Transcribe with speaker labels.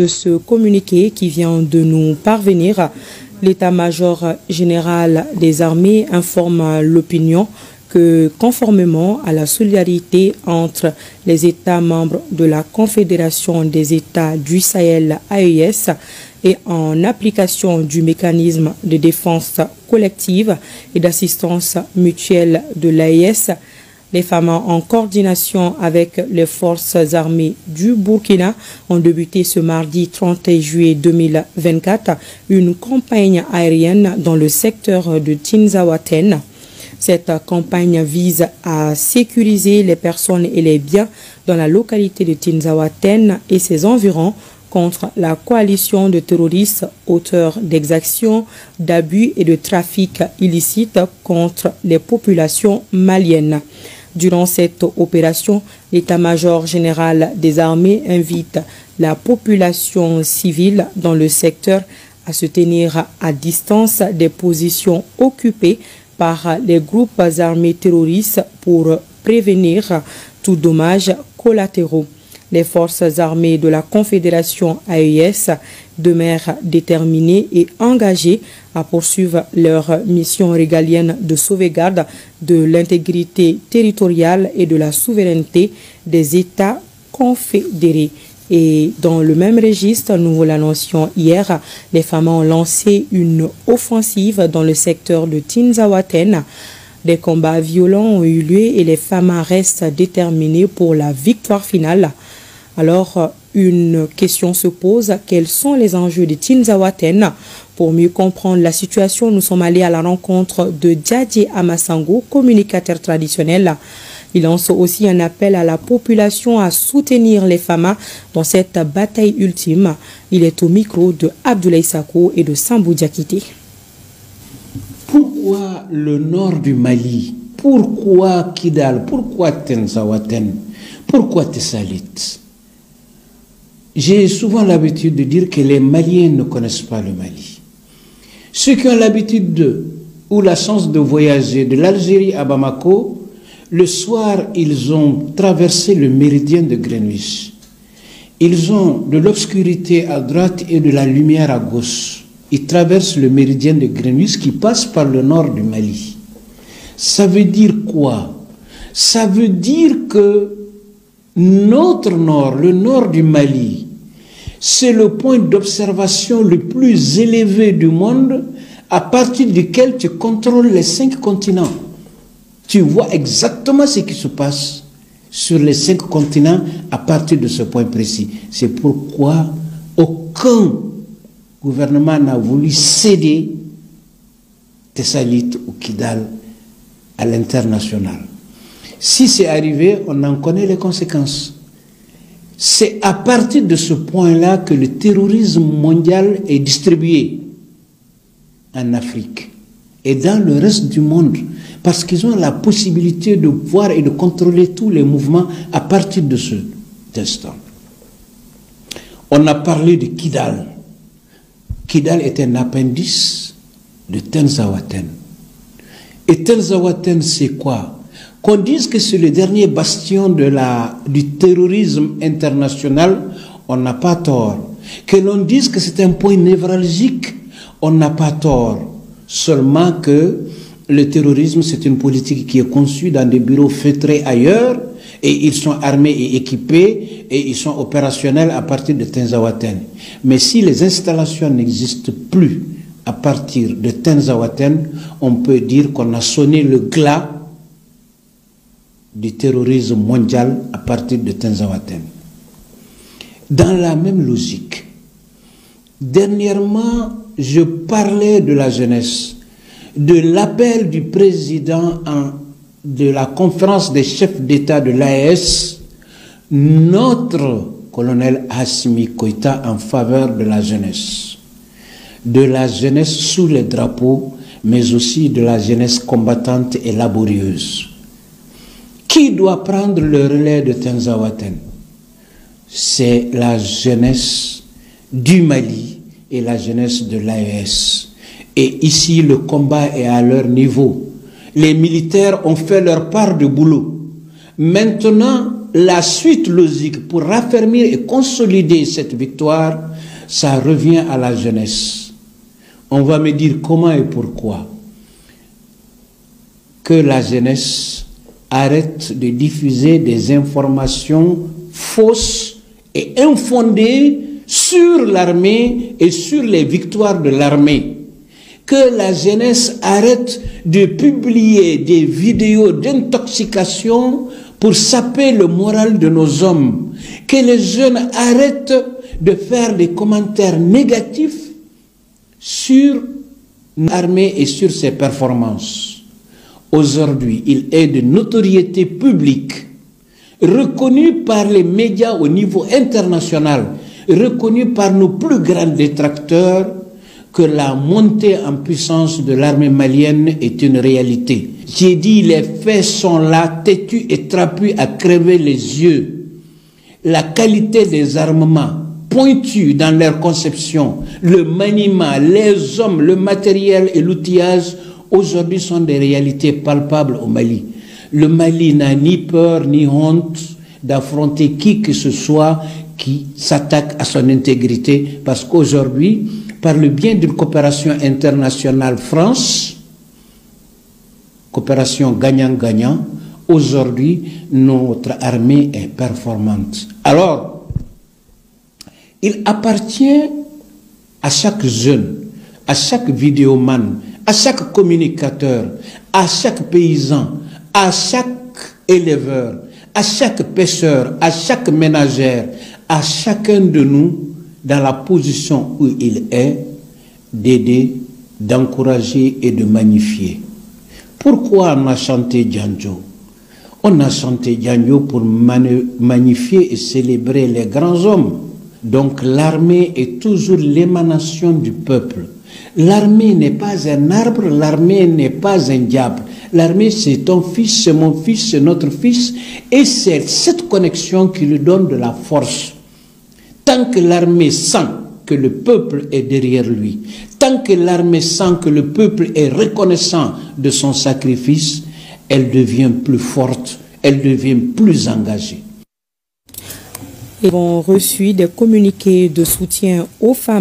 Speaker 1: de ce communiqué qui vient de nous parvenir, l'état-major général des armées informe l'opinion que, conformément à la solidarité entre les États membres de la Confédération des États du Sahel AES et en application du mécanisme de défense collective et d'assistance mutuelle de l'AES, les femmes en coordination avec les forces armées du Burkina ont débuté ce mardi 30 juillet 2024 une campagne aérienne dans le secteur de Tinzaouaten. Cette campagne vise à sécuriser les personnes et les biens dans la localité de Tinzaouaten et ses environs contre la coalition de terroristes auteurs d'exactions, d'abus et de trafic illicite contre les populations maliennes. Durant cette opération, l'état-major général des armées invite la population civile dans le secteur à se tenir à distance des positions occupées par les groupes armés terroristes pour prévenir tout dommage collatéraux. Les forces armées de la Confédération AES demeurent déterminées et engagées à poursuivre leur mission régalienne de sauvegarde de l'intégrité territoriale et de la souveraineté des États confédérés. Et dans le même registre, nous vous l'annoncions hier, les femmes ont lancé une offensive dans le secteur de Tinzaouaten. Des combats violents ont eu lieu et les femmes restent déterminées pour la victoire finale. Alors, une question se pose, quels sont les enjeux de Tinzaouaten? Pour mieux comprendre la situation, nous sommes allés à la rencontre de Diadje Amasango, communicateur traditionnel. Il lance aussi un appel à la population à soutenir les femmes dans cette bataille ultime. Il est au micro de Abdoulaye Sako et de Sambou Diakité.
Speaker 2: Pourquoi le nord du Mali? Pourquoi Kidal? Pourquoi Tinzaouaten? Pourquoi Tessalit? J'ai souvent l'habitude de dire que les Maliens ne connaissent pas le Mali. Ceux qui ont l'habitude ou la chance de voyager de l'Algérie à Bamako, le soir, ils ont traversé le méridien de Greenwich. Ils ont de l'obscurité à droite et de la lumière à gauche. Ils traversent le méridien de Greenwich qui passe par le nord du Mali. Ça veut dire quoi? Ça veut dire que notre nord, le nord du Mali, c'est le point d'observation le plus élevé du monde à partir duquel tu contrôles les 5 continents. Tu vois exactement ce qui se passe sur les 5 continents à partir de ce point précis. C'est pourquoi aucun gouvernement n'a voulu céder Tessalit ou Kidal à l'international. Si c'est arrivé, on en connaît les conséquences. C'est à partir de ce point-là que le terrorisme mondial est distribué en Afrique et dans le reste du monde, parce qu'ils ont la possibilité de voir et de contrôler tous les mouvements à partir de cet instant. On a parlé de Kidal. Kidal est un appendice de Tinzaouaten. Et Tinzaouaten, c'est quoi? Qu'on dise que c'est le dernier bastion du terrorisme international, on n'a pas tort. Que l'on dise que c'est un point névralgique, on n'a pas tort. Seulement que le terrorisme, c'est une politique qui est conçue dans des bureaux feutrés ailleurs, et ils sont armés et équipés, et ils sont opérationnels à partir de Tinzaouaten. Mais si les installations n'existent plus à partir de Tinzaouaten, on peut dire qu'on a sonné le glas du terrorisme mondial à partir de Tinzaouaten. Dans la même logique, dernièrement, je parlais de la jeunesse, de l'appel du président de la conférence des chefs d'État de l'AES, notre colonel Assimi Goïta, en faveur de la jeunesse sous les drapeaux, mais aussi de la jeunesse combattante et laborieuse. Qui doit prendre le relais de Tinzaouaten? C'est la jeunesse du Mali et la jeunesse de l'AES. Et ici, le combat est à leur niveau. Les militaires ont fait leur part de boulot. Maintenant, la suite logique pour raffermir et consolider cette victoire, ça revient à la jeunesse. On va me dire comment et pourquoi. Que la jeunesse arrête de diffuser des informations fausses et infondées sur l'armée et sur les victoires de l'armée. Que la jeunesse arrête de publier des vidéos d'intoxication pour saper le moral de nos hommes. Que les jeunes arrêtent de faire des commentaires négatifs sur l'armée et sur ses performances. Aujourd'hui, il est de notoriété publique, reconnu par les médias au niveau international, reconnu par nos plus grands détracteurs, que la montée en puissance de l'armée malienne est une réalité. J'ai dit, les faits sont là, têtus et trapus à crever les yeux. La qualité des armements, pointus dans leur conception, le maniement, les hommes, le matériel et l'outillage, aujourd'hui sont des réalités palpables au Mali. Le Mali n'a ni peur ni honte d'affronter qui que ce soit qui s'attaque à son intégrité, parce qu'aujourd'hui, par le biais d'une coopération internationale France, coopération gagnant-gagnant, aujourd'hui, notre armée est performante. Alors, il appartient à chaque jeune, à chaque vidéoman, à chaque communicateur, à chaque paysan, à chaque éleveur, à chaque pêcheur, à chaque ménagère, à chacun de nous, dans la position où il est, d'aider, d'encourager et de magnifier. Pourquoi on a chanté Djanjo? On a chanté Djanjo pour magnifier et célébrer les grands hommes. Donc l'armée est toujours l'émanation du peuple. L'armée n'est pas un arbre, l'armée n'est pas un diable. L'armée, c'est ton fils, c'est mon fils, c'est notre fils. Et c'est cette connexion qui lui donne de la force. Tant que l'armée sent que le peuple est derrière lui, tant que l'armée sent que le peuple est reconnaissant de son sacrifice, elle devient plus forte, elle devient plus engagée.
Speaker 1: Ils ont reçu des communiqués de soutien aux femmes.